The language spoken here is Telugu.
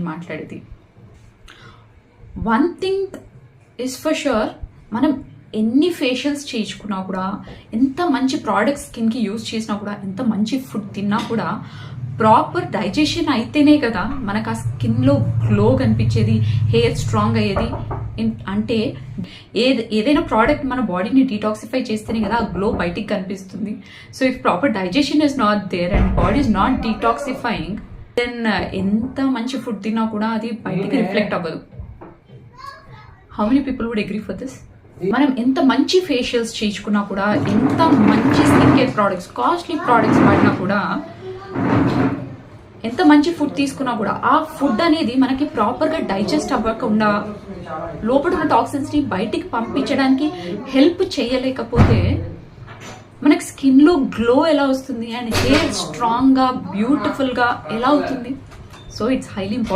నేను మాట్లాడేది. One thing is for sure, మనం ఎన్ని ఫేషియల్స్ చేయించుకున్నా కూడా, ఎంత మంచి ప్రోడక్ట్స్ స్కిన్కి యూజ్ చేసినా కూడా, ఎంత మంచి ఫుడ్ తిన్నా కూడా ప్రాపర్ డైజెషన్ అయితేనే కదా మనకు ఆ స్కిన్లో గ్లో కనిపించేది, హెయిర్ స్ట్రాంగ్ అయ్యేది. అంటే ఏదైనా ప్రోడక్ట్ మన బాడీని డీటాక్సిఫై చేస్తేనే కదా ఆ గ్లో బయటికి కనిపిస్తుంది. So if proper digestion is not there and body is not detoxifying, then ఎంత మంచి ఫుడ్ తిన్నా కూడా అది బయటికి రిఫ్లెక్ట్ అవ్వదు. How many people would agree for this? మనం ఎంత మంచి ఫేషియల్స్ చేయించుకున్నా కూడా, ఎంత మంచి skin care products, costly products వాడినా కూడా, ఎంత మంచి ఫుడ్ తీసుకున్నా కూడా ఆ ఫుడ్ అనేది మనకి ప్రాపర్గా డైజెస్ట్ అవ్వకుండా లోపల ఉన్న టాక్సిన్స్ని బయటికి పంపించడానికి హెల్ప్ చేయలేకపోతే మనకి స్కిన్లో గ్లో ఎలా వస్తుంది అండ్ హెయిర్ స్ట్రాంగ్గా బ్యూటిఫుల్గా ఎలా అవుతుంది? So it's highly impossible.